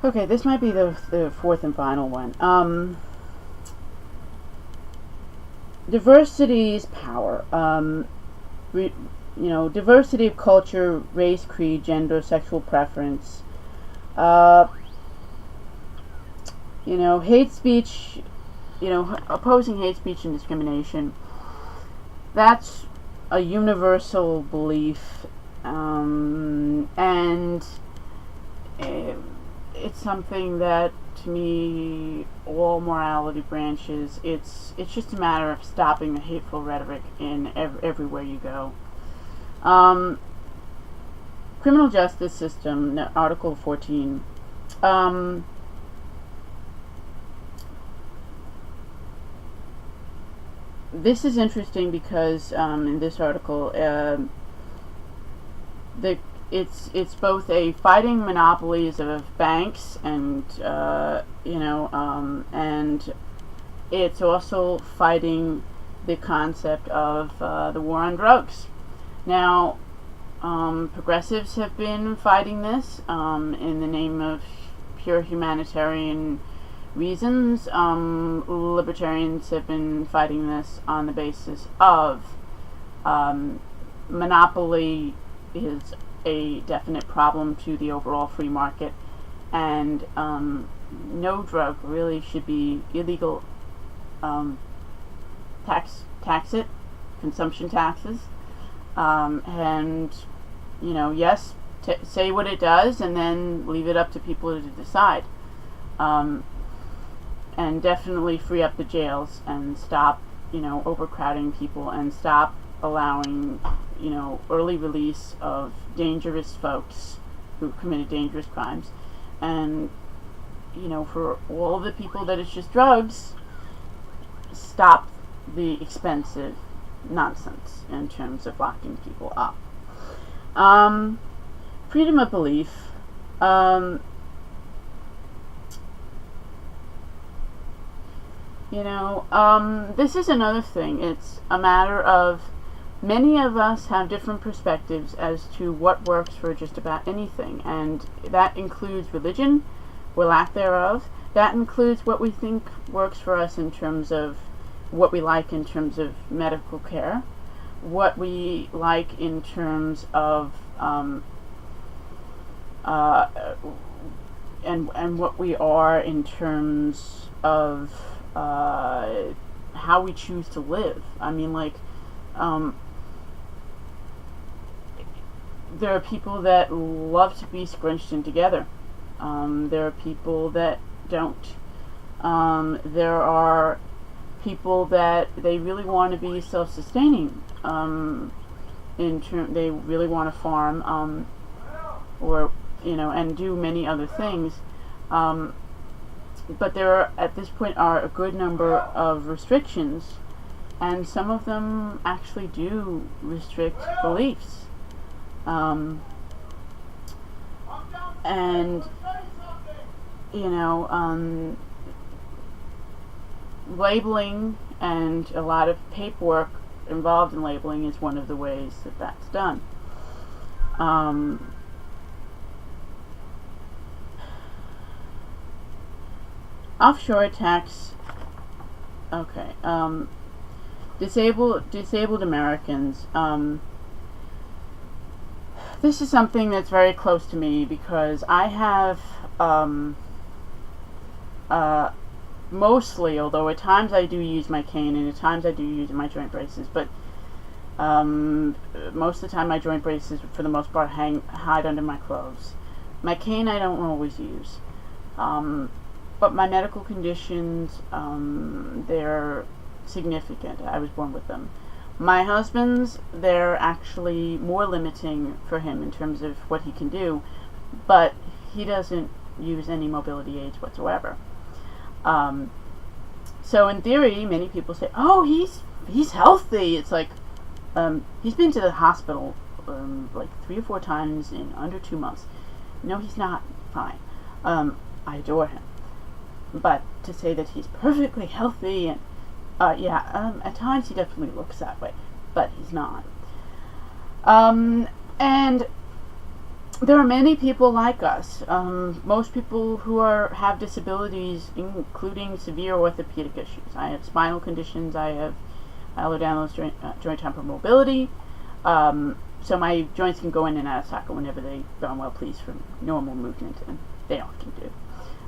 Okay, this might be the fourth and final one. Diversity is power. Diversity of culture, race, creed, gender, sexual preference. Uh, hate speech. Opposing hate speech and discrimination. That's a universal belief, and it's something that, to me, all morality branches. It's just a matter of stopping the hateful rhetoric in everywhere you go. Criminal justice system, Article 14. This is interesting because in this article, it's both a fighting monopolies of banks and and it's also fighting the concept of the war on drugs. Now, progressives have been fighting this in the name of pure humanitarian reasons. Libertarians have been fighting this on the basis of monopoly is a definite problem to the overall free market, and no drug really should be illegal. Tax it, consumption taxes, and yes, say what it does, and then leave it up to people to decide. And definitely free up the jails and stop, overcrowding people, and stop allowing, early release of dangerous folks who committed dangerous crimes. And, for all of the people that it's just drugs, stop the expensive nonsense in terms of locking people up. Freedom of belief. This is another thing. It's a matter of many of us have different perspectives as to what works for just about anything, and that includes religion or lack thereof. That includes what we think works for us in terms of what we like in terms of medical care, what we like in terms of and what we are in terms of how we choose to live. I mean, there are people that love to be scrunched in together. There are people that don't. There are people that they really want to be self-sustaining. They really want to farm, or and do many other things. But there, at this point, are a good number of restrictions, and some of them actually do restrict beliefs. And labeling and a lot of paperwork involved in labeling is one of the ways that that's done. Offshore tax. Okay. Disabled Americans. This is something that's very close to me because I have mostly, although at times I do use my cane and at times I do use my joint braces, but most of the time my joint braces, for the most part, hide under my clothes. My cane I don't always use. But my medical conditions, they're significant. I was born with them. My husband's, they're actually more limiting for him in terms of what he can do, but he doesn't use any mobility aids whatsoever. So in theory, many people say, "Oh, he's healthy." It's like he's been to the hospital like 3 or 4 times in under 2 months. No, he's not fine. I adore him. But to say that he's perfectly healthy, and at times he definitely looks that way, but he's not. And there are many people like us. Most people who have disabilities, including severe orthopedic issues. I have spinal conditions. I have allodownal joint temporal mobility. So my joints can go in and out of socket whenever they are well pleased for normal movement, and they often do,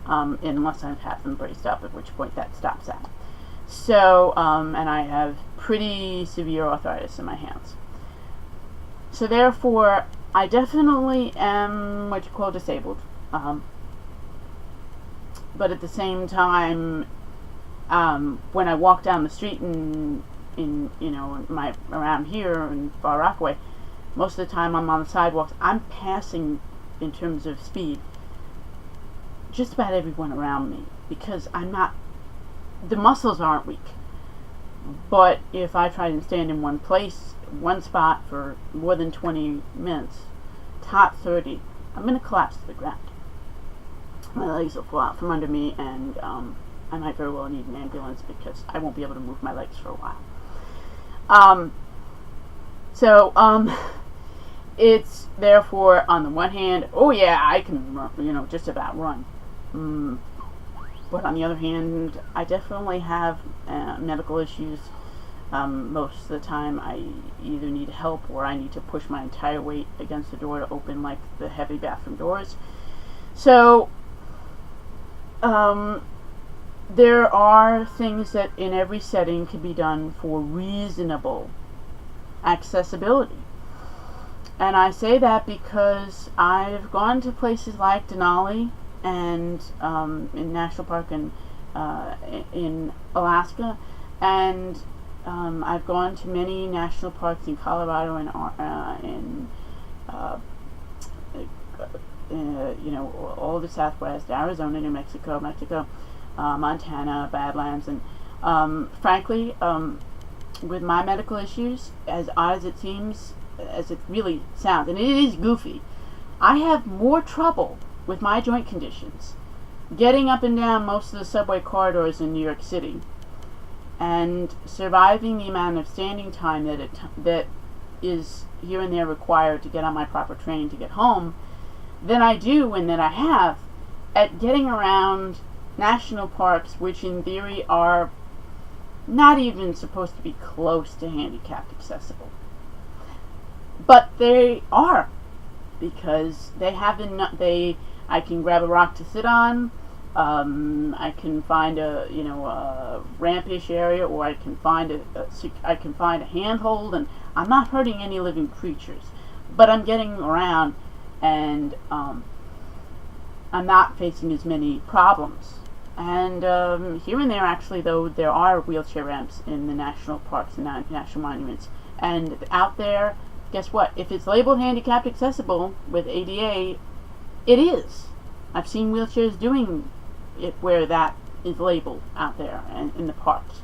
unless I have them braced up, at which point that stops at. So, and I have pretty severe arthritis in my hands. So therefore, I definitely am what you call disabled. But at the same time, when I walk down the street in around here in Far Rockaway, most of the time I'm on the sidewalks, I'm passing, in terms of speed, just about everyone around me, because the muscles aren't weak. But if I try to stand in one spot for more than 20 minutes, top 30, I'm going to collapse to the ground. My legs will fall out from under me, and I might very well need an ambulance because I won't be able to move my legs for a while. It's therefore, on the one hand, oh yeah, I can run, just about run. But on the other hand, I definitely have medical issues. Most of the time I either need help or I need to push my entire weight against the door to open, like the heavy bathroom doors. So there are things that in every setting can be done for reasonable accessibility. And I say that because I've gone to places like Denali and in National Park in Alaska, and I've gone to many national parks in Colorado and all of the Southwest, Arizona, New Mexico, Montana, Badlands, and frankly, with my medical issues, as odd as it seems, as it really sounds, and it is goofy, I have more trouble with my joint conditions getting up and down most of the subway corridors in New York City and surviving the amount of standing time that is here and there required to get on my proper train to get home than I do, and that I have, at getting around national parks, which in theory are not even supposed to be close to handicapped accessible. But they are, because they have I can grab a rock to sit on, I can find a rampish area, or I can find a handhold, and I'm not hurting any living creatures, but I'm getting around, and I'm not facing as many problems. And here and there, actually, though, there are wheelchair ramps in the national parks and national monuments, and out there, guess what? If it's labeled handicapped accessible with ADA, it is. I've seen wheelchairs doing it where that is labeled out there and in the parks.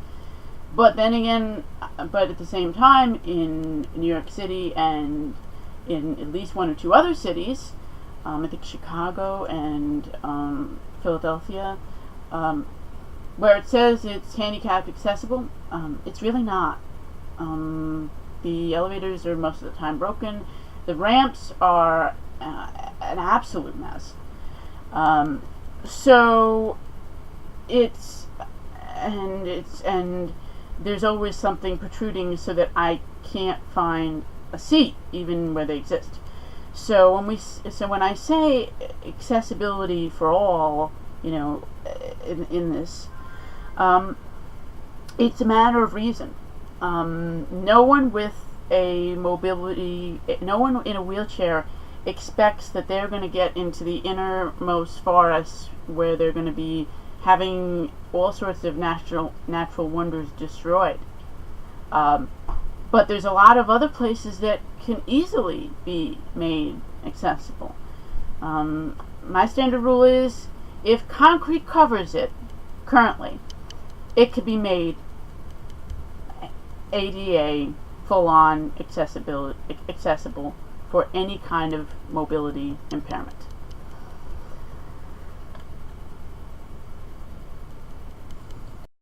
But then again, at the same time, in New York City and in at least one or two other cities, I think Chicago and Philadelphia, where it says it's handicapped accessible, it's really not. The elevators are most of the time broken. The ramps are an absolute mess. So and there's always something protruding so that I can't find a seat even where they exist. So when I say accessibility for all, in this, it's a matter of reason. No one in a wheelchair expects that they're going to get into the innermost forests where they're going to be having all sorts of natural wonders destroyed. But there's a lot of other places that can easily be made accessible. My standard rule is, if concrete covers it currently, it could be made ADA full-on accessible for any kind of mobility impairment.